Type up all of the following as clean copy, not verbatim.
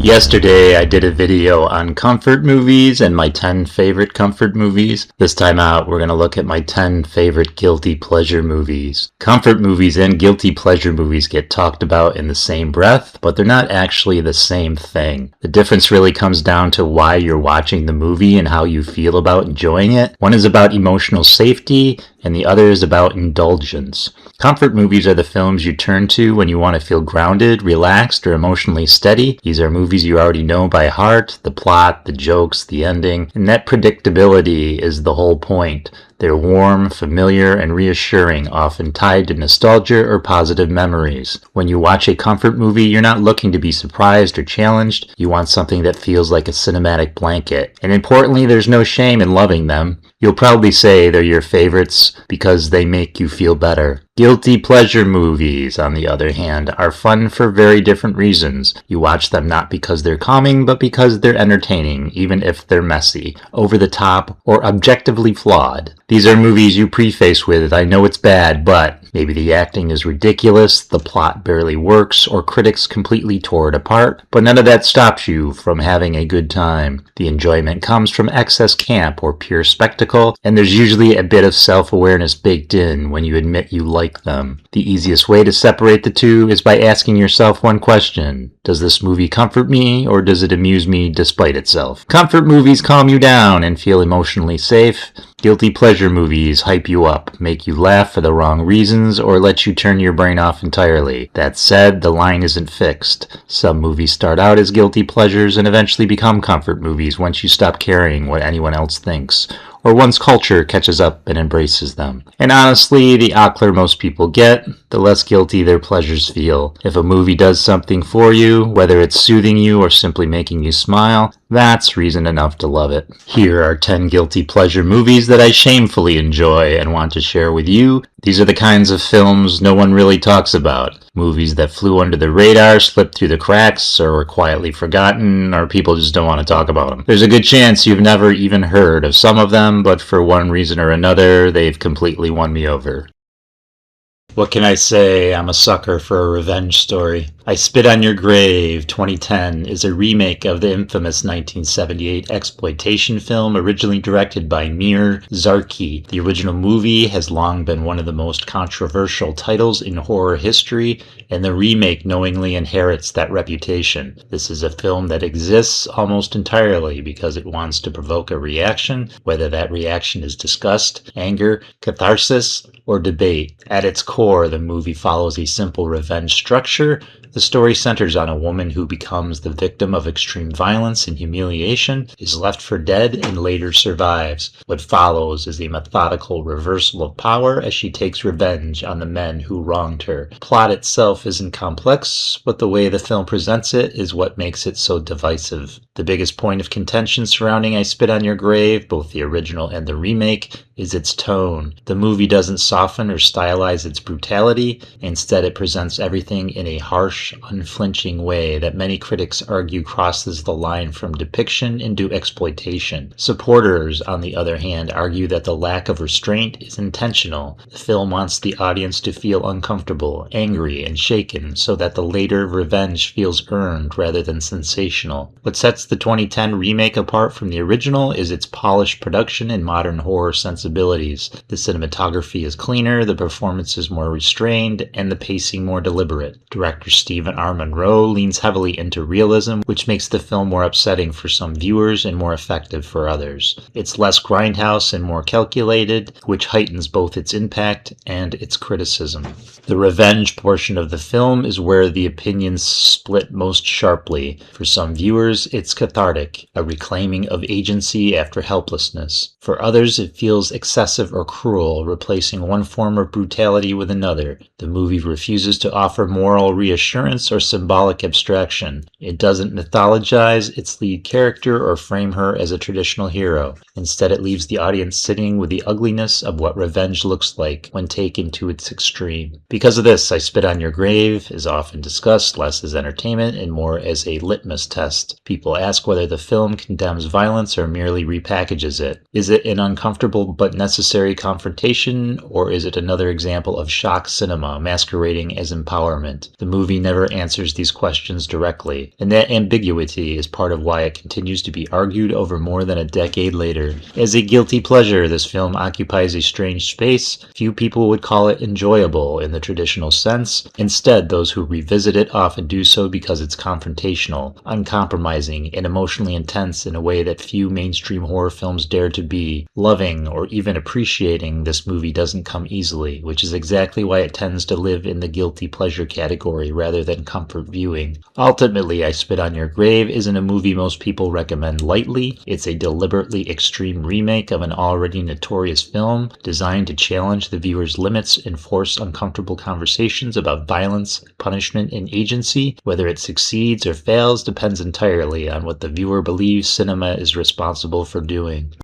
Yesterday I did a video on comfort movies and my 10 favorite comfort movies. This time out we're going to look at my 10 favorite guilty pleasure movies. Comfort movies and guilty pleasure movies get talked about in the same breath, but they're not actually the same thing. The difference really comes down to why you're watching the movie and how you feel about enjoying it. One is about emotional safety and the other is about indulgence. Comfort movies are the films you turn to when you want to feel grounded, relaxed, or emotionally steady. These are movies you already know by heart, the plot, the jokes, the ending, and that predictability is the whole point. They're warm, familiar, and reassuring, often tied to nostalgia or positive memories. When you watch a comfort movie, you're not looking to be surprised or challenged. You want something that feels like a cinematic blanket. And importantly, there's no shame in loving them. You'll probably say they're your favorites because they make you feel better. Guilty pleasure movies, on the other hand, are fun for very different reasons. You watch them not because they're calming, but because they're entertaining, even if they're messy, over the top, or objectively flawed. These are movies you preface with, "I know it's bad, but..." Maybe the acting is ridiculous, the plot barely works, or critics completely tore it apart, but none of that stops you from having a good time. The enjoyment comes from excess camp or pure spectacle, and there's usually a bit of self-awareness baked in when you admit you like them. The easiest way to separate the two is by asking yourself one question: does this movie comfort me, or does it amuse me despite itself? Comfort movies calm you down and feel emotionally safe. Guilty pleasure movies hype you up, make you laugh for the wrong reasons, or let you turn your brain off entirely. That said, the line isn't fixed. Some movies start out as guilty pleasures and eventually become comfort movies once you stop caring what anyone else thinks, or once culture catches up and embraces them. And honestly, the awkward most people get, the less guilty their pleasures feel. If a movie does something for you, whether it's soothing you or simply making you smile, that's reason enough to love it. Here are 10 guilty pleasure movies that I shamefully enjoy and want to share with you. These are the kinds of films no one really talks about. Movies that flew under the radar, slipped through the cracks, or were quietly forgotten, or people just don't want to talk about them. There's a good chance you've never even heard of some of them, but for one reason or another, they've completely won me over. What can I say? I'm a sucker for a revenge story. I Spit on Your Grave, 2010, is a remake of the infamous 1978 exploitation film originally directed by Mir Zarki. The original movie has long been one of the most controversial titles in horror history, and the remake knowingly inherits that reputation. This is a film that exists almost entirely because it wants to provoke a reaction, whether that reaction is disgust, anger, catharsis, or debate. At its core, the movie follows a simple revenge structure. The story centers on a woman who becomes the victim of extreme violence and humiliation, is left for dead, and later survives. What follows is a methodical reversal of power as she takes revenge on the men who wronged her. The plot itself isn't complex, but the way the film presents it is what makes it so divisive. The biggest point of contention surrounding I Spit on Your Grave, both the original and the remake, is its tone. The movie doesn't soften or stylize its brutality. Instead, it presents everything in a harsh, unflinching way that many critics argue crosses the line from depiction into exploitation. Supporters, on the other hand, argue that the lack of restraint is intentional. The film wants the audience to feel uncomfortable, angry, and shaken, so that the later revenge feels earned rather than sensational. What sets the 2010 remake apart from the original is its polished production and modern horror sensibilities. The cinematography is cleaner, the performance is more restrained, and the pacing more deliberate. Director Stephen R. Monroe leans heavily into realism, which makes the film more upsetting for some viewers and more effective for others. It's less grindhouse and more calculated, which heightens both its impact and its criticism. The revenge portion of the film is where the opinions split most sharply. For some viewers, it's cathartic, a reclaiming of agency after helplessness. For others, it feels excessive or cruel, replacing one form of brutality with another. The movie refuses to offer moral reassurance or symbolic abstraction. It doesn't mythologize its lead character or frame her as a traditional hero. Instead, it leaves the audience sitting with the ugliness of what revenge looks like when taken to its extreme. Because of this, I Spit on Your Grave is often discussed less as entertainment and more as a litmus test. People ask whether the film condemns violence or merely repackages it. Is it an uncomfortable but necessary confrontation, or is it another example of shock cinema masquerading as empowerment. The movie never answers these questions directly, and that ambiguity is part of why it continues to be argued over more than a decade later. As a guilty pleasure, this film occupies a strange space. Few people would call it enjoyable in the traditional sense. Instead, those who revisit it often do so because it's confrontational, uncompromising, and emotionally intense in a way that few mainstream horror films dare to be. Loving or even appreciating this movie doesn't come easily, which is exactly why it tends to live in the guilty pleasure category rather than comfort viewing. Ultimately, I Spit on Your Grave isn't a movie most people recommend lightly. It's a deliberately extreme remake of an already notorious film designed to challenge the viewer's limits and force uncomfortable conversations about violence, punishment, and agency. Whether it succeeds or fails depends entirely on what the viewer believes cinema is responsible for doing.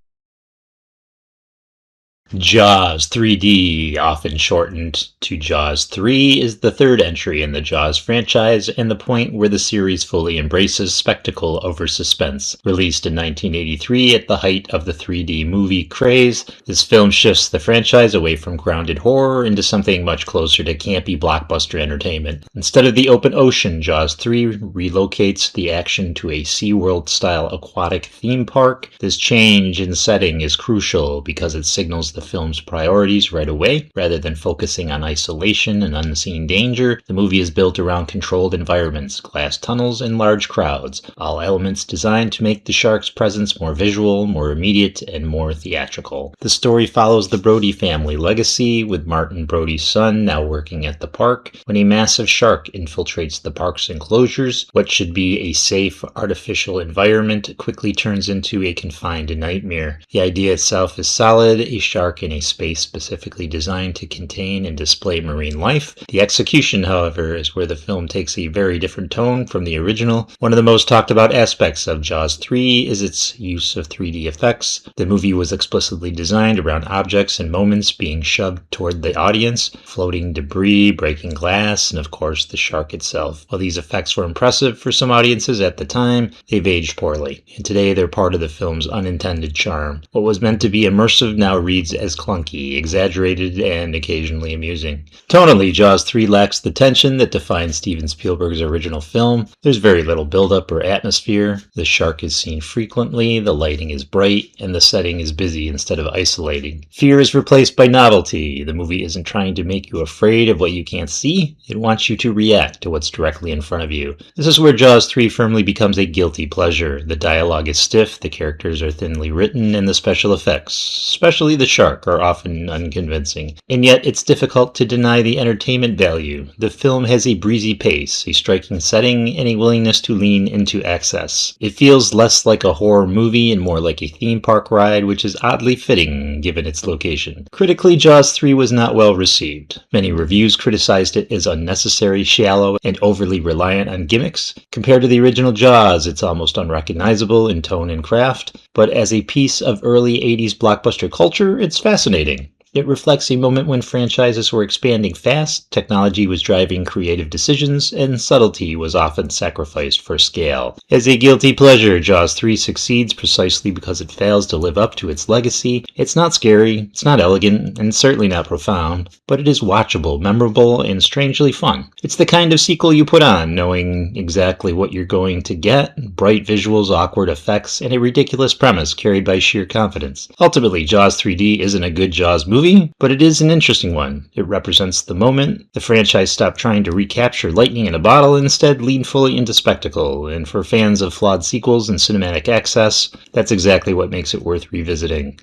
Jaws 3D, often shortened to Jaws 3, is the third entry in the Jaws franchise and the point where the series fully embraces spectacle over suspense. Released in 1983 at the height of the 3D movie craze, this film shifts the franchise away from grounded horror into something much closer to campy blockbuster entertainment. Instead of the open ocean, Jaws 3 relocates the action to a SeaWorld-style aquatic theme park. This change in setting is crucial because it signals the film's priorities right away. Rather than focusing on isolation and unseen danger, the movie is built around controlled environments, glass tunnels, and large crowds, all elements designed to make the shark's presence more visual, more immediate, and more theatrical. The story follows the Brody family legacy, with Martin Brody's son now working at the park. When a massive shark infiltrates the park's enclosures, what should be a safe, artificial environment quickly turns into a confined nightmare. The idea itself is solid, a shark in a space specifically designed to contain and display marine life. The execution, however, is where the film takes a very different tone from the original. One of the most talked about aspects of Jaws 3 is its use of 3D effects. The movie was explicitly designed around objects and moments being shoved toward the audience, floating debris, breaking glass, and of course the shark itself. While these effects were impressive for some audiences at the time, they've aged poorly, and today they're part of the film's unintended charm. What was meant to be immersive now reads as clunky, exaggerated, and occasionally amusing. Tonally, Jaws 3 lacks the tension that defines Steven Spielberg's original film. There's very little buildup or atmosphere. The shark is seen frequently, the lighting is bright, and the setting is busy instead of isolating. Fear is replaced by novelty. The movie isn't trying to make you afraid of what you can't see. It wants you to react to what's directly in front of you. This is where Jaws 3 firmly becomes a guilty pleasure. The dialogue is stiff, the characters are thinly written, and the special effects, especially the shark, are often unconvincing. And yet, it's difficult to deny the entertainment value. The film has a breezy pace, a striking setting, and a willingness to lean into excess. It feels less like a horror movie and more like a theme park ride, which is oddly fitting given its location. Critically, Jaws 3 was not well received. Many reviews criticized it as unnecessary, shallow, and overly reliant on gimmicks. Compared to the original Jaws, it's almost unrecognizable in tone and craft, but as a piece of early 80s blockbuster culture, it's fascinating. It reflects a moment when franchises were expanding fast, technology was driving creative decisions, and subtlety was often sacrificed for scale. As a guilty pleasure, Jaws 3 succeeds precisely because it fails to live up to its legacy. It's not scary, it's not elegant, and certainly not profound, but it is watchable, memorable, and strangely fun. It's the kind of sequel you put on, knowing exactly what you're going to get: bright visuals, awkward effects, and a ridiculous premise carried by sheer confidence. Ultimately, Jaws 3D isn't a good Jaws movie, but it is an interesting one. It represents the moment. The franchise stopped trying to recapture lightning in a bottle and instead leaned fully into spectacle, and for fans of flawed sequels and cinematic excess, that's exactly what makes it worth revisiting.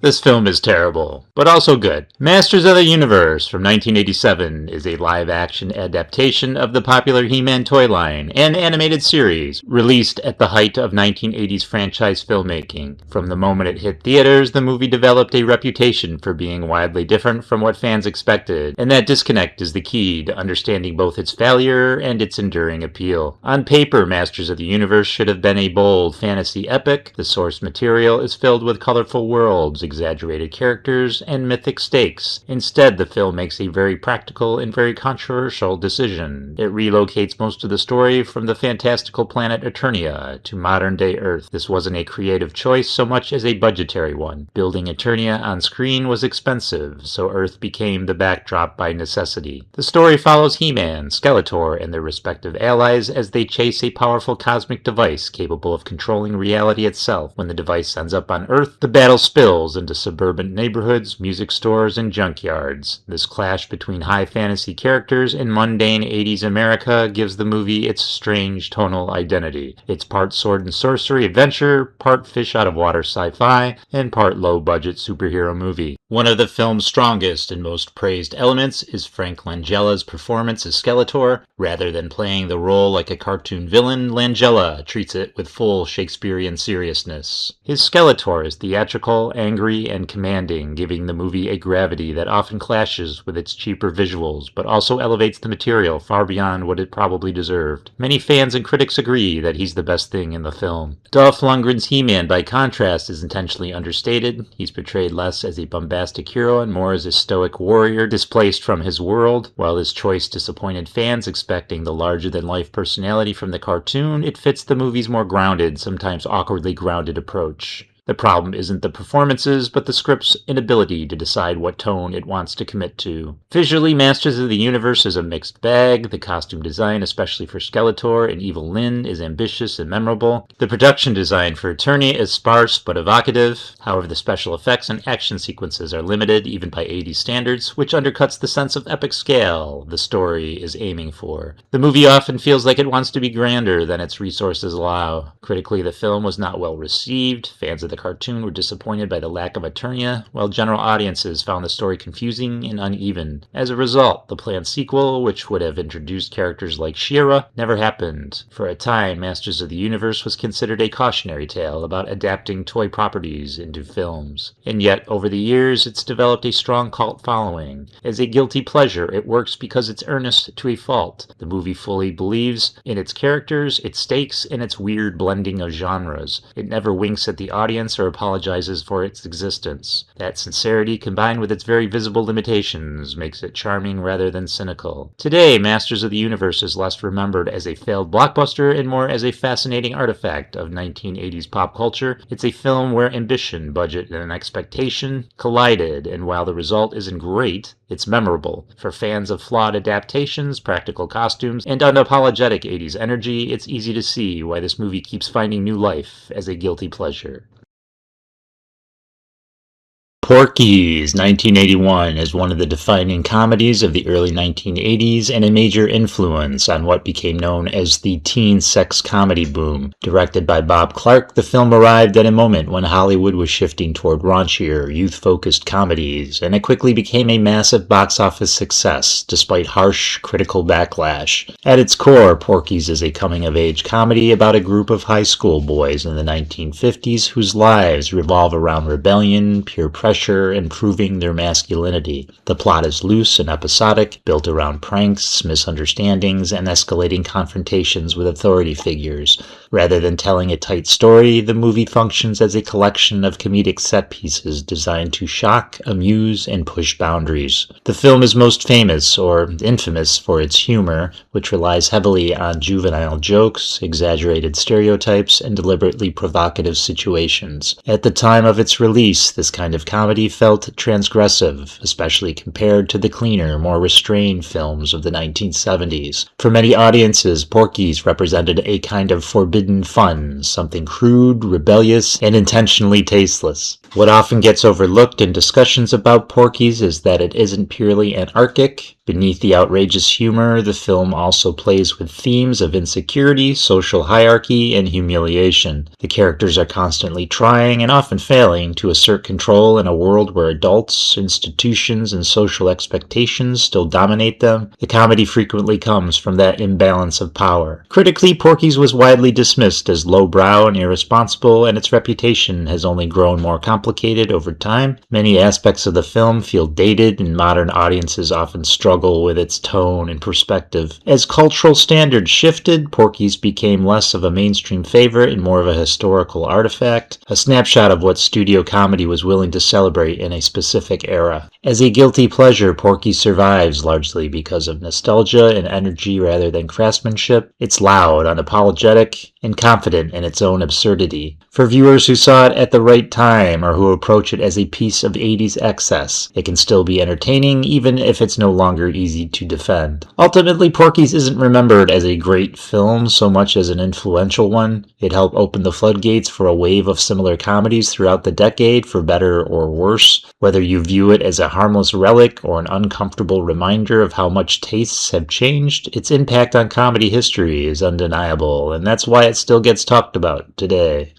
This film is terrible, but also good. Masters of the Universe from 1987 is a live-action adaptation of the popular He-Man toy line and animated series, released at the height of 1980s franchise filmmaking. From the moment it hit theaters, the movie developed a reputation for being widely different from what fans expected, and that disconnect is the key to understanding both its failure and its enduring appeal. On paper, Masters of the Universe should have been a bold fantasy epic. The source material is filled with colorful worlds, exaggerated characters and mythic stakes. Instead, the film makes a very practical and very controversial decision. It relocates most of the story from the fantastical planet Eternia to modern-day Earth. This wasn't a creative choice so much as a budgetary one. Building Eternia on screen was expensive, so Earth became the backdrop by necessity. The story follows He-Man, Skeletor, and their respective allies as they chase a powerful cosmic device capable of controlling reality itself. When the device ends up on Earth, the battle spills into suburban neighborhoods, music stores, and junkyards. This clash between high fantasy characters and mundane 80s America gives the movie its strange tonal identity. It's part sword and sorcery adventure, part fish out of water sci-fi, and part low-budget superhero movie. One of the film's strongest and most praised elements is Frank Langella's performance as Skeletor. Rather than playing the role like a cartoon villain, Langella treats it with full Shakespearean seriousness. His Skeletor is theatrical, angry, and commanding, giving the movie a gravity that often clashes with its cheaper visuals, but also elevates the material far beyond what it probably deserved. Many fans and critics agree that he's the best thing in the film. Dolph Lundgren's He-Man, by contrast, is intentionally understated. He's portrayed less as a bombastic hero and more as a stoic warrior displaced from his world. While his choice disappointed fans expecting the larger-than-life personality from the cartoon, it fits the movie's more grounded, sometimes awkwardly grounded approach. The problem isn't the performances, but the script's inability to decide what tone it wants to commit to. Visually, Masters of the Universe is a mixed bag. The costume design, especially for Skeletor and Evil Lyn, is ambitious and memorable. The production design for Eternia is sparse but evocative. However, the special effects and action sequences are limited, even by 80s standards, which undercuts the sense of epic scale the story is aiming for. The movie often feels like it wants to be grander than its resources allow. Critically, the film was not well received. Fans of the cartoon were disappointed by the lack of Eternia, while general audiences found the story confusing and uneven. As a result, the planned sequel, which would have introduced characters like She-Ra, never happened. For a time, Masters of the Universe was considered a cautionary tale about adapting toy properties into films. And yet, over the years, it's developed a strong cult following. As a guilty pleasure, it works because it's earnest to a fault. The movie fully believes in its characters, its stakes, and its weird blending of genres. It never winks at the audience or apologizes for its existence. That sincerity, combined with its very visible limitations, makes it charming rather than cynical. Today, Masters of the Universe is less remembered as a failed blockbuster and more as a fascinating artifact of 1980s pop culture. It's a film where ambition, budget, and expectation collided, and while the result isn't great, it's memorable. For fans of flawed adaptations, practical costumes, and unapologetic 80s energy, it's easy to see why this movie keeps finding new life as a guilty pleasure. Porky's, 1981, is one of the defining comedies of the early 1980s and a major influence on what became known as the teen sex comedy boom. Directed by Bob Clark, the film arrived at a moment when Hollywood was shifting toward raunchier, youth-focused comedies, and it quickly became a massive box office success, despite harsh, critical backlash. At its core, Porky's is a coming-of-age comedy about a group of high school boys in the 1950s whose lives revolve around rebellion, peer pressure, and proving their masculinity. The plot is loose and episodic, built around pranks, misunderstandings, and escalating confrontations with authority figures. Rather than telling a tight story, the movie functions as a collection of comedic set pieces designed to shock, amuse, and push boundaries. The film is most famous, or infamous, for its humor, which relies heavily on juvenile jokes, exaggerated stereotypes, and deliberately provocative situations. At the time of its release, this kind of comedy felt transgressive, especially compared to the cleaner, more restrained films of the 1970s. For many audiences, Porky's represented a kind of forbidden fun, something crude, rebellious, and intentionally tasteless. What often gets overlooked in discussions about Porky's is that it isn't purely anarchic. Beneath the outrageous humor, the film also plays with themes of insecurity, social hierarchy, and humiliation. The characters are constantly trying, and often failing, to assert control in a world where adults, institutions, and social expectations still dominate them. The comedy frequently comes from that imbalance of power. Critically, Porky's was widely dismissed as lowbrow and irresponsible, and its reputation has only grown more complicated complicated over time. Many aspects of the film feel dated, and modern audiences often struggle with its tone and perspective. As cultural standards shifted, Porky's became less of a mainstream favorite and more of a historical artifact, a snapshot of what studio comedy was willing to celebrate in a specific era. As a guilty pleasure, Porky survives largely because of nostalgia and energy rather than craftsmanship. It's loud, unapologetic, and confident in its own absurdity. For viewers who saw it at the right time or who approach it as a piece of 80s excess, it can still be entertaining even if it's no longer easy to defend. Ultimately, Porky's isn't remembered as a great film so much as an influential one. It helped open the floodgates for a wave of similar comedies throughout the decade, for better or worse. Whether you view it as a harmless relic or an uncomfortable reminder of how much tastes have changed, its impact on comedy history is undeniable, and that's why it still gets talked about today.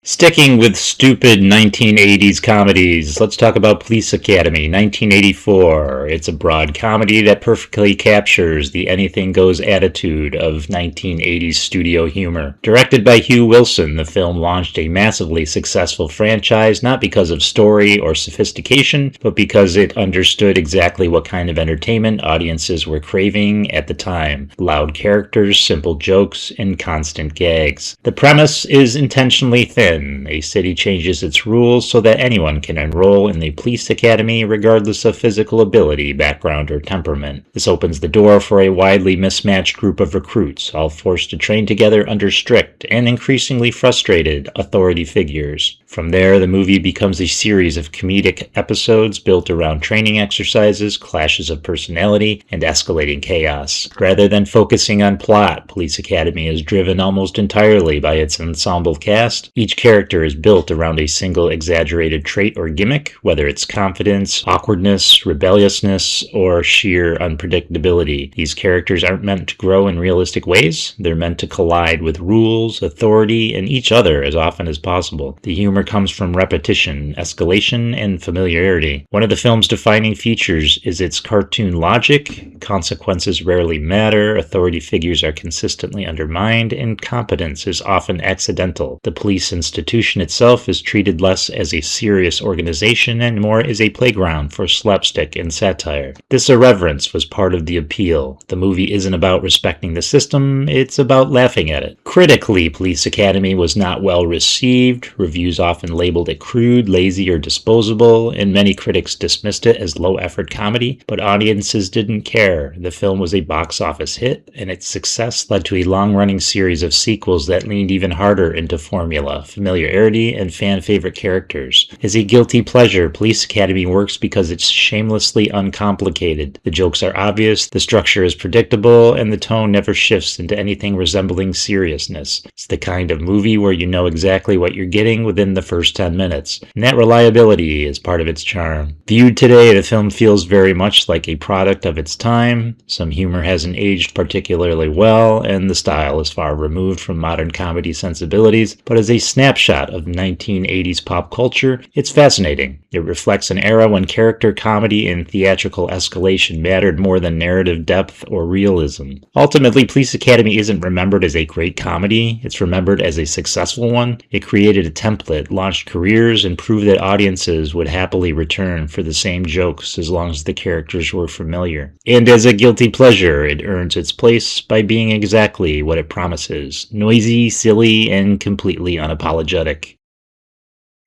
Sticking with stupid 1980s comedies, let's talk about Police Academy, 1984. It's a broad comedy that perfectly captures the anything-goes attitude of 1980s studio humor. Directed by Hugh Wilson, the film launched a massively successful franchise not because of story or sophistication, but because it understood exactly what kind of entertainment audiences were craving at the time. Loud characters, simple jokes, and constant gags. The premise is intentionally thin. A city changes its rules so that anyone can enroll in the police academy regardless of physical ability, background, or temperament. This opens the door for a widely mismatched group of recruits, all forced to train together under strict and increasingly frustrated authority figures. From there, the movie becomes a series of comedic episodes built around training exercises, clashes of personality, and escalating chaos. Rather than focusing on plot, Police Academy is driven almost entirely by its ensemble cast. Each character is built around a single exaggerated trait or gimmick, whether it's confidence, awkwardness, rebelliousness, or sheer unpredictability. These characters aren't meant to grow in realistic ways. They're meant to collide with rules, authority, and each other as often as possible. The humor comes from repetition, escalation, and familiarity. One of the film's defining features is its cartoon logic. Consequences rarely matter, authority figures are consistently undermined, and competence is often accidental. The police institution itself is treated less as a serious organization and more as a playground for slapstick and satire. This irreverence was part of the appeal. The movie isn't about respecting the system, it's about laughing at it. Critically, Police Academy was not well received. Reviews often labeled it crude, lazy, or disposable, and many critics dismissed it as low-effort comedy, but audiences didn't care. The film was a box office hit, and its success led to a long-running series of sequels that leaned even harder into formula, familiarity, and fan-favorite characters. As a guilty pleasure, Police Academy works because it's shamelessly uncomplicated. The jokes are obvious, the structure is predictable, and the tone never shifts into anything resembling seriousness. It's the kind of movie where you know exactly what you're getting within the first 10 minutes, and that reliability is part of its charm. Viewed today, the film feels very much like a product of its time. Some humor hasn't aged particularly well, and the style is far removed from modern comedy sensibilities, but as a snapshot of 1980s pop culture, it's fascinating. It reflects an era when character comedy and theatrical escalation mattered more than narrative depth or realism. Ultimately, Police Academy isn't remembered as a great comedy, it's remembered as a successful one. It created a template, launched careers, and proved that audiences would happily return for the same jokes as long as the characters were familiar. And as a guilty pleasure, it earns its place by being exactly what it promises: noisy, silly, and completely unapologetic.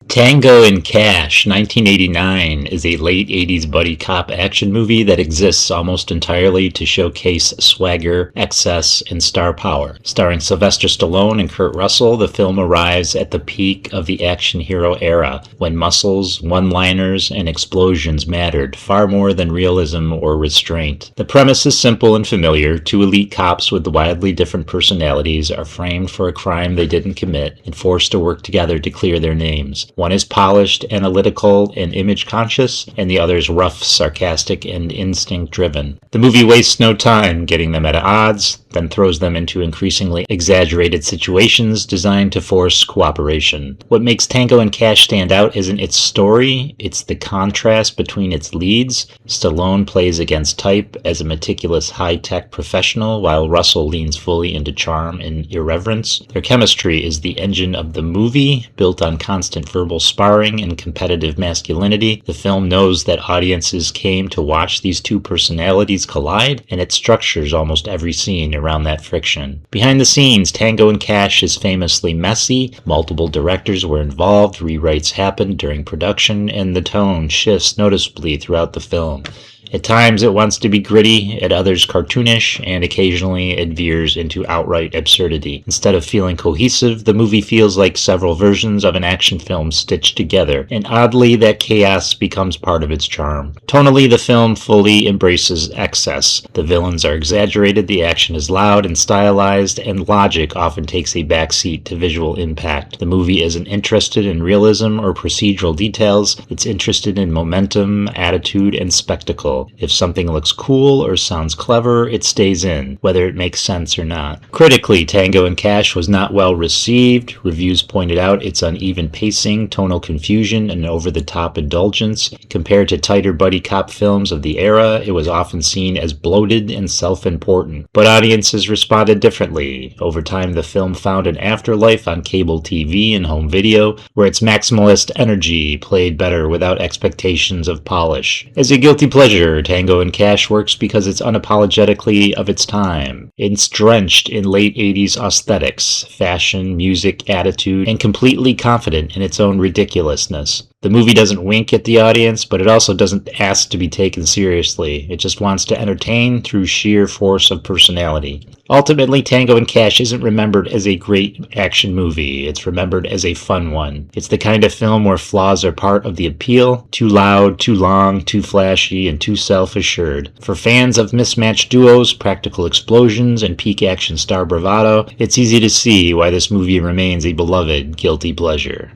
Tango and Cash, 1989, is a late 80s buddy cop action movie that exists almost entirely to showcase swagger, excess, and star power. Starring Sylvester Stallone and Kurt Russell, the film arrives at the peak of the action hero era, when muscles, one-liners, and explosions mattered far more than realism or restraint. The premise is simple and familiar. Two elite cops with wildly different personalities are framed for a crime they didn't commit and forced to work together to clear their names. films. One is polished, analytical, and image-conscious, and the other is rough, sarcastic, and instinct-driven. The movie wastes no time getting them at odds, then throws them into increasingly exaggerated situations designed to force cooperation. What makes Tango and Cash stand out isn't its story, it's the contrast between its leads. Stallone plays against type as a meticulous high-tech professional, while Russell leans fully into charm and irreverence. Their chemistry is the engine of the movie, built on constant verbal sparring and competitive masculinity. The film knows that audiences came to watch these two personalities collide, and it structures almost every scene around that friction. Behind the scenes, Tango and Cash is famously messy. Multiple directors were involved, rewrites happened during production, and the tone shifts noticeably throughout the film. At times it wants to be gritty, at others cartoonish, and occasionally it veers into outright absurdity. Instead of feeling cohesive, the movie feels like several versions of an action film stitched together, and oddly that chaos becomes part of its charm. Tonally, the film fully embraces excess. The villains are exaggerated, the action is loud and stylized, and logic often takes a backseat to visual impact. The movie isn't interested in realism or procedural details, it's interested in momentum, attitude, and spectacle. If something looks cool or sounds clever, it stays in, whether it makes sense or not. Critically, Tango and Cash was not well received. Reviews pointed out its uneven pacing, tonal confusion, and over-the-top indulgence. Compared to tighter buddy cop films of the era, it was often seen as bloated and self-important. But audiences responded differently. Over time, the film found an afterlife on cable TV and home video, where its maximalist energy played better without expectations of polish. As a guilty pleasure, Tango and Cash works because it's unapologetically of its time. It's drenched in late 80s aesthetics, fashion, music, attitude, and completely confident in its own ridiculousness. The movie doesn't wink at the audience, but it also doesn't ask to be taken seriously. It just wants to entertain through sheer force of personality. Ultimately, Tango and Cash isn't remembered as a great action movie. It's remembered as a fun one. It's the kind of film where flaws are part of the appeal. Too loud, too long, too flashy, and too self-assured. For fans of mismatched duos, practical explosions, and peak action star bravado, it's easy to see why this movie remains a beloved guilty pleasure.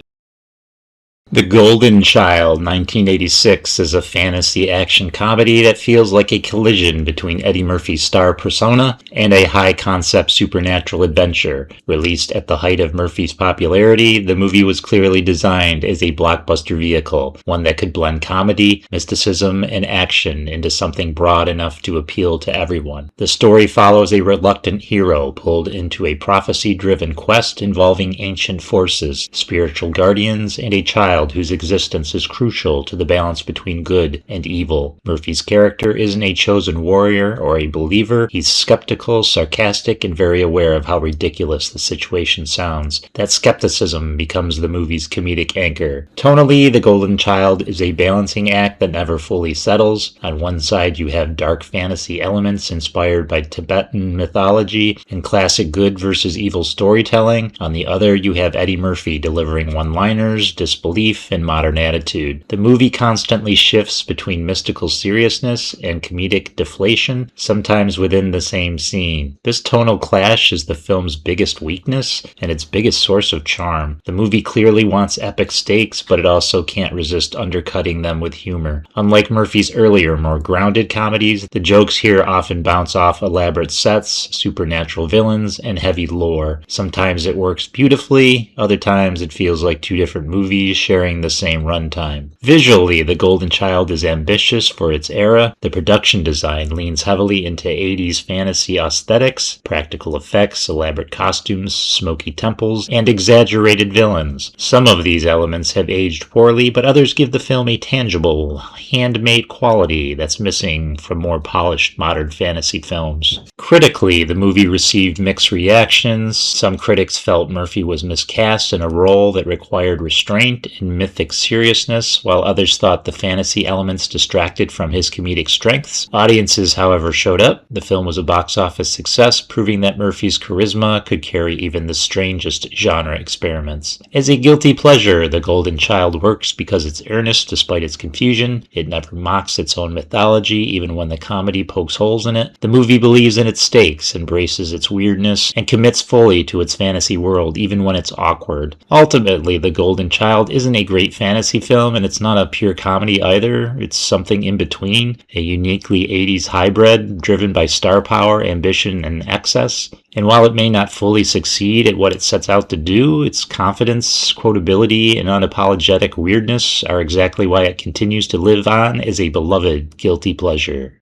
The Golden Child, 1986, is a fantasy action comedy that feels like a collision between Eddie Murphy's star persona and a high-concept supernatural adventure. Released at the height of Murphy's popularity, the movie was clearly designed as a blockbuster vehicle, one that could blend comedy, mysticism, and action into something broad enough to appeal to everyone. The story follows a reluctant hero pulled into a prophecy-driven quest involving ancient forces, spiritual guardians, and a child whose existence is crucial to the balance between good and evil. Murphy's character isn't a chosen warrior or a believer. He's skeptical, sarcastic, and very aware of how ridiculous the situation sounds. That skepticism becomes the movie's comedic anchor. Tonally, The Golden Child is a balancing act that never fully settles. On one side, you have dark fantasy elements inspired by Tibetan mythology and classic good versus evil storytelling. On the other, you have Eddie Murphy delivering one-liners, disbelief, and modern attitude. The movie constantly shifts between mystical seriousness and comedic deflation, sometimes within the same scene. This tonal clash is the film's biggest weakness and its biggest source of charm. The movie clearly wants epic stakes, but it also can't resist undercutting them with humor. Unlike Murphy's earlier, more grounded comedies, the jokes here often bounce off elaborate sets, supernatural villains, and heavy lore. Sometimes it works beautifully, other times it feels like two different movies sharing the same runtime. Visually, The Golden Child is ambitious for its era. The production design leans heavily into 80s fantasy aesthetics, practical effects, elaborate costumes, smoky temples, and exaggerated villains. Some of these elements have aged poorly, but others give the film a tangible, handmade quality that's missing from more polished modern fantasy films. Critically, the movie received mixed reactions. Some critics felt Murphy was miscast in a role that required restraint and mythic seriousness, while others thought the fantasy elements distracted from his comedic strengths. Audiences, however, showed up. The film was a box office success, proving that Murphy's charisma could carry even the strangest genre experiments. As a guilty pleasure, The Golden Child works because it's earnest despite its confusion. It never mocks its own mythology, even when the comedy pokes holes in it. The movie believes in its stakes, embraces its weirdness, and commits fully to its fantasy world, even when it's awkward. Ultimately, The Golden Child isn't isn't a great fantasy film, and it's not a pure comedy either. It's something in between, a uniquely 80s hybrid driven by star power, ambition, and excess. And while it may not fully succeed at what it sets out to do, its confidence, quotability, and unapologetic weirdness are exactly why it continues to live on as a beloved guilty pleasure.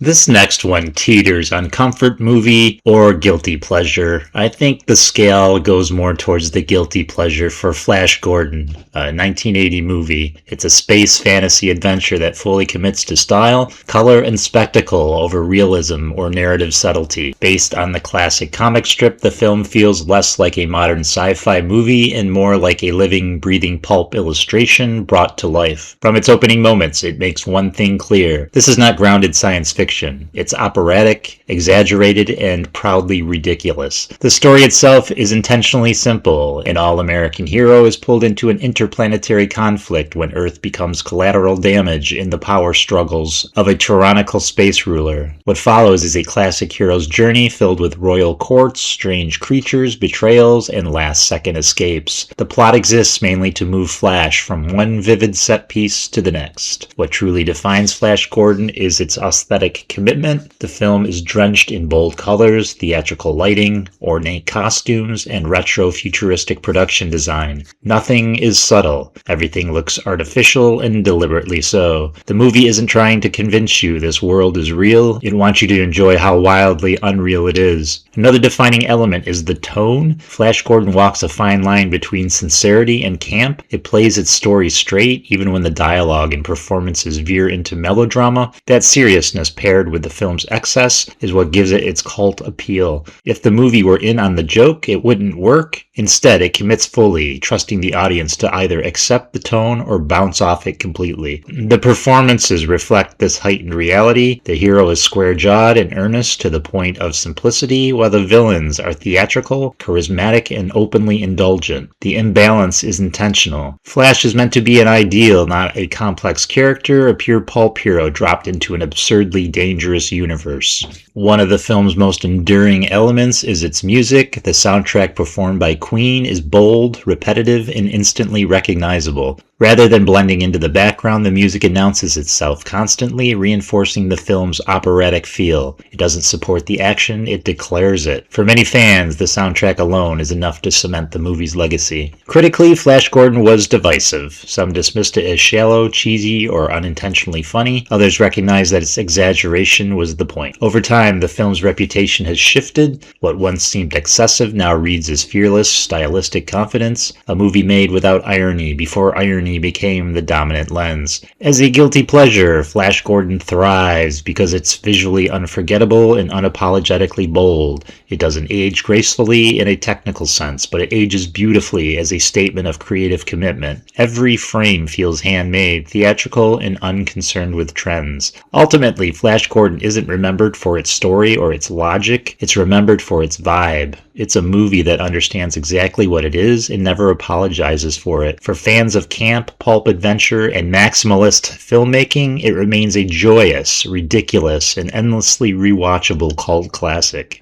This next one teeters on comfort movie or guilty pleasure. I think the scale goes more towards the guilty pleasure for Flash Gordon, a 1980 movie. It's a space fantasy adventure that fully commits to style, color, and spectacle over realism or narrative subtlety. Based on the classic comic strip, the film feels less like a modern sci-fi movie and more like a living, breathing pulp illustration brought to life. From its opening moments, it makes one thing clear. This is not grounded science fiction. It's operatic, exaggerated, and proudly ridiculous. The story itself is intentionally simple. An all-American hero is pulled into an interplanetary conflict when Earth becomes collateral damage in the power struggles of a tyrannical space ruler. What follows is a classic hero's journey filled with royal courts, strange creatures, betrayals, and last-second escapes. The plot exists mainly to move Flash from one vivid set piece to the next. What truly defines Flash Gordon is its aesthetic commitment. The film is drenched in bold colors, theatrical lighting, ornate costumes, and retro-futuristic production design. Nothing is subtle. Everything looks artificial and deliberately so. The movie isn't trying to convince you this world is real. It wants you to enjoy how wildly unreal it is. Another defining element is the tone. Flash Gordon walks a fine line between sincerity and camp. It plays its story straight, even when the dialogue and performances veer into melodrama. That seriousness paired with the film's excess is what gives it its cult appeal. If the movie were in on the joke, it wouldn't work. Instead, it commits fully, trusting the audience to either accept the tone or bounce off it completely. The performances reflect this heightened reality. The hero is square-jawed and earnest to the point of simplicity, while the villains are theatrical, charismatic, and openly indulgent. The imbalance is intentional. Flash is meant to be an ideal, not a complex character, a pure pulp hero dropped into an absurdly dangerous universe. One of the film's most enduring elements is its music. The soundtrack performed by Queen is bold, repetitive, and instantly recognizable. Rather than blending into the background, the music announces itself constantly, reinforcing the film's operatic feel. It doesn't support the action, it declares it. For many fans, the soundtrack alone is enough to cement the movie's legacy. Critically, Flash Gordon was divisive. Some dismissed it as shallow, cheesy, or unintentionally funny. Others recognized that its exaggeration was the point. Over time, the film's reputation has shifted. What once seemed excessive now reads as fearless, stylistic confidence. A movie made without irony before irony became the dominant lens. As a guilty pleasure, Flash Gordon thrives because it's visually unforgettable and unapologetically bold. It doesn't age gracefully in a technical sense, but it ages beautifully as a statement of creative commitment. Every frame feels handmade, theatrical, and unconcerned with trends. Ultimately, Flash Gordon isn't remembered for its story or its logic, it's remembered for its vibe. It's a movie that understands exactly what it is and never apologizes for it. For fans of camp, pulp adventure, and maximalist filmmaking, it remains a joyous, ridiculous, and endlessly rewatchable cult classic.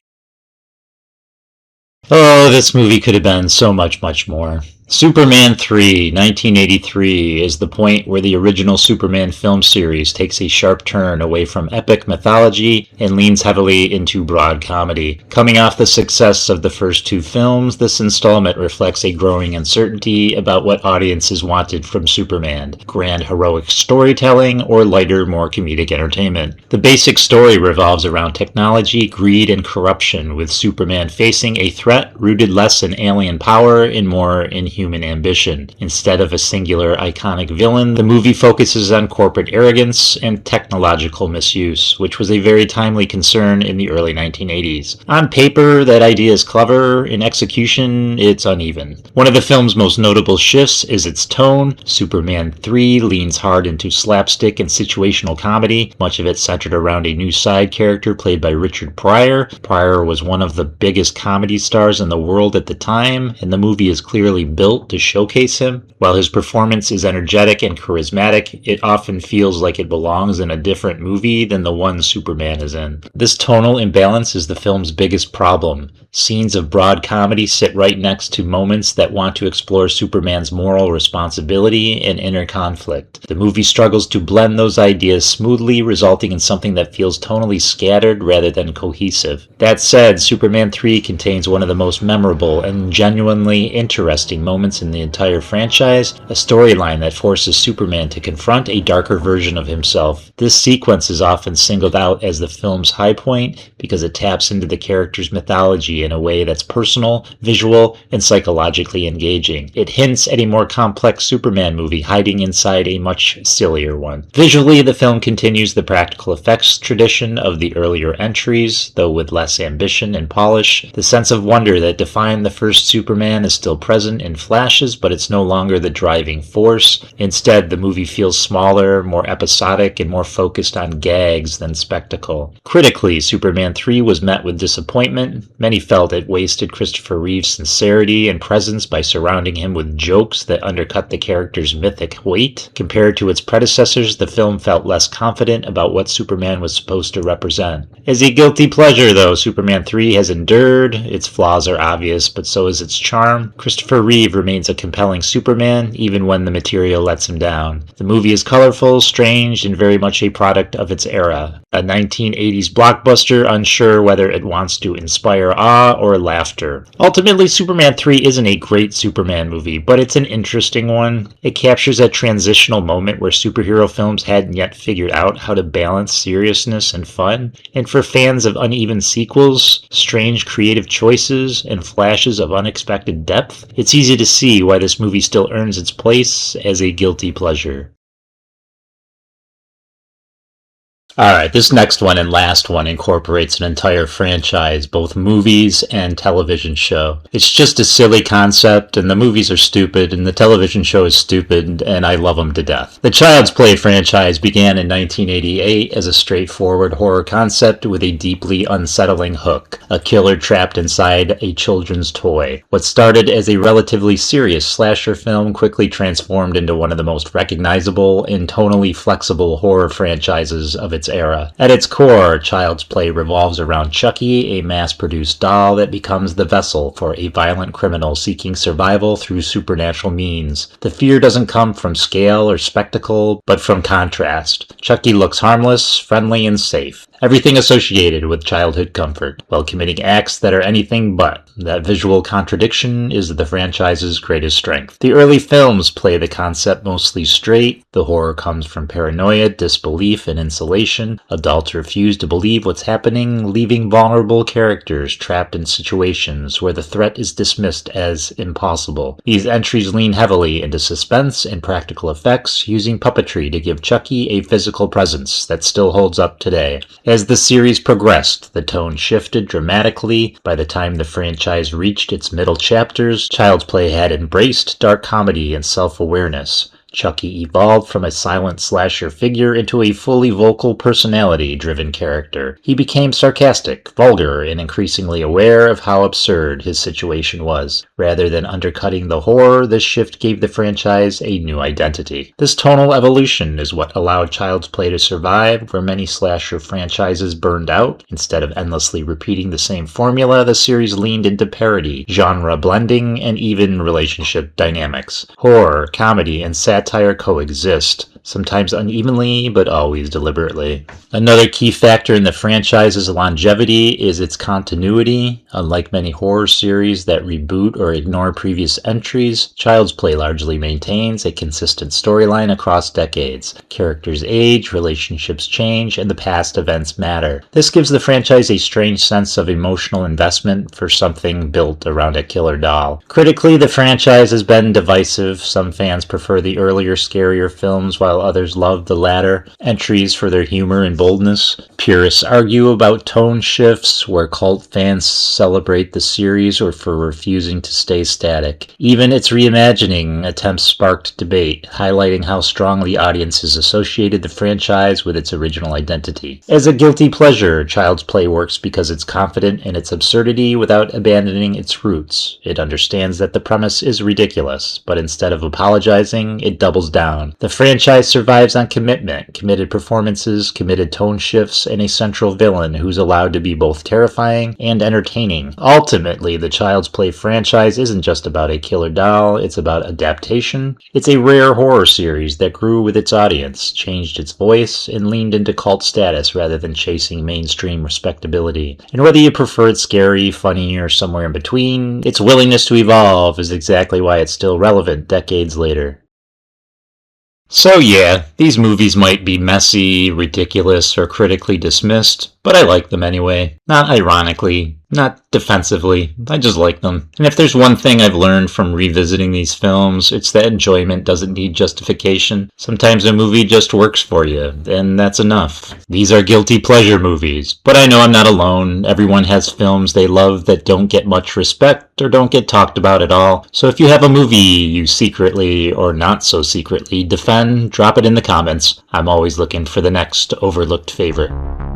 Oh, this movie could have been so much more. Superman 3, 1983, is the point where the original Superman film series takes a sharp turn away from epic mythology and leans heavily into broad comedy. Coming off the success of the first two films, this installment reflects a growing uncertainty about what audiences wanted from Superman: grand heroic storytelling or lighter, more comedic entertainment. The basic story revolves around technology, greed, and corruption, with Superman facing a threat rooted less in alien power and more in human ambition. Instead of a singular iconic villain, the movie focuses on corporate arrogance and technological misuse, which was a very timely concern in the early 1980s. On paper, that idea is clever. In execution, it's uneven. One of the film's most notable shifts is its tone. Superman 3 leans hard into slapstick and situational comedy, much of it centered around a new side character played by Richard Pryor. Pryor was one of the biggest comedy stars in the world at the time, and the movie is clearly built built to showcase him. While his performance is energetic and charismatic, it often feels like it belongs in a different movie than the one Superman is in. This tonal imbalance is the film's biggest problem. Scenes of broad comedy sit right next to moments that want to explore Superman's moral responsibility and inner conflict. The movie struggles to blend those ideas smoothly, resulting in something that feels tonally scattered rather than cohesive. That said, Superman 3 contains one of the most memorable and genuinely interesting moments in the entire franchise, a storyline that forces Superman to confront a darker version of himself. This sequence is often singled out as the film's high point because it taps into the character's mythology in a way that's personal, visual, and psychologically engaging. It hints at a more complex Superman movie hiding inside a much sillier one. Visually, the film continues the practical effects tradition of the earlier entries, though with less ambition and polish. The sense of wonder that defined the first Superman is still present in flashes, but it's no longer the driving force. Instead, the movie feels smaller, more episodic, and more focused on gags than spectacle. Critically, Superman 3 was met with disappointment. Many felt it wasted Christopher Reeve's sincerity and presence by surrounding him with jokes that undercut the character's mythic weight. Compared to its predecessors, the film felt less confident about what Superman was supposed to represent. As a guilty pleasure, though, Superman 3 has endured. Its flaws are obvious, but so is its charm. Christopher Reeve remains a compelling Superman, even when the material lets him down. The movie is colorful, strange, and very much a product of its era. A 1980s blockbuster, unsure whether it wants to inspire awe or laughter. Ultimately, Superman 3 isn't a great Superman movie, but it's an interesting one. It captures a transitional moment where superhero films hadn't yet figured out how to balance seriousness and fun. And for fans of uneven sequels, strange creative choices, and flashes of unexpected depth, it's easy to see why this movie still earns its place as a guilty pleasure. Alright, this next one and last one incorporates an entire franchise, both movies and television show. It's just a silly concept, and the movies are stupid, and the television show is stupid, and I love them to death. The Child's Play franchise began in 1988 as a straightforward horror concept with a deeply unsettling hook, a killer trapped inside a children's toy. What started as a relatively serious slasher film quickly transformed into one of the most recognizable and tonally flexible horror franchises of its era. At its core, Child's Play revolves around Chucky, a mass-produced doll that becomes the vessel for a violent criminal seeking survival through supernatural means. The fear doesn't come from scale or spectacle, but from contrast. Chucky looks harmless, friendly, and safe. Everything associated with childhood comfort, while committing acts that are anything but. That visual contradiction is the franchise's greatest strength. The early films play the concept mostly straight. The horror comes from paranoia, disbelief, and insulation. Adults refuse to believe what's happening, leaving vulnerable characters trapped in situations where the threat is dismissed as impossible. These entries lean heavily into suspense and practical effects, using puppetry to give Chucky a physical presence that still holds up today. As the series progressed, the tone shifted dramatically. By the time the franchise reached its middle chapters, Child's Play had embraced dark comedy and self-awareness. Chucky evolved from a silent slasher figure into a fully vocal, personality-driven character. He became sarcastic, vulgar, and increasingly aware of how absurd his situation was. Rather than undercutting the horror, this shift gave the franchise a new identity. This tonal evolution is what allowed Child's Play to survive, where many slasher franchises burned out. Instead of endlessly repeating the same formula, the series leaned into parody, genre blending, and even relationship dynamics. Horror, comedy, and satire coexist, sometimes unevenly, but always deliberately. Another key factor in the franchise's longevity is its continuity. Unlike many horror series that reboot or ignore previous entries, Child's Play largely maintains a consistent storyline across decades. Characters age, relationships change, and the past events matter. This gives the franchise a strange sense of emotional investment for something built around a killer doll. Critically, the franchise has been divisive. Some fans prefer the earlier, scarier films, while while others love the latter entries for their humor and boldness. Purists argue about tone shifts, where cult fans celebrate the series or for refusing to stay static. Even its reimagining attempts sparked debate, highlighting how strongly audiences associated the franchise with its original identity. As a guilty pleasure, Child's Play works because it's confident in its absurdity without abandoning its roots. It understands that the premise is ridiculous, but instead of apologizing, it doubles down. The franchise survives on commitment, committed performances, committed tone shifts, and a central villain who's allowed to be both terrifying and entertaining. Ultimately, the Child's Play franchise isn't just about a killer doll, it's about adaptation. It's a rare horror series that grew with its audience, changed its voice, and leaned into cult status rather than chasing mainstream respectability. And whether you prefer it scary, funny, or somewhere in between, its willingness to evolve is exactly why it's still relevant decades later. So yeah, these movies might be messy, ridiculous, or critically dismissed, but I like them anyway. Not ironically, not defensively, I just like them. And if there's one thing I've learned from revisiting these films, it's that enjoyment doesn't need justification. Sometimes a movie just works for you, and that's enough. These are guilty pleasure movies, but I know I'm not alone. Everyone has films they love that don't get much respect or don't get talked about at all. So if you have a movie you secretly or not so secretly defend, drop it in the comments. I'm always looking for the next overlooked favorite.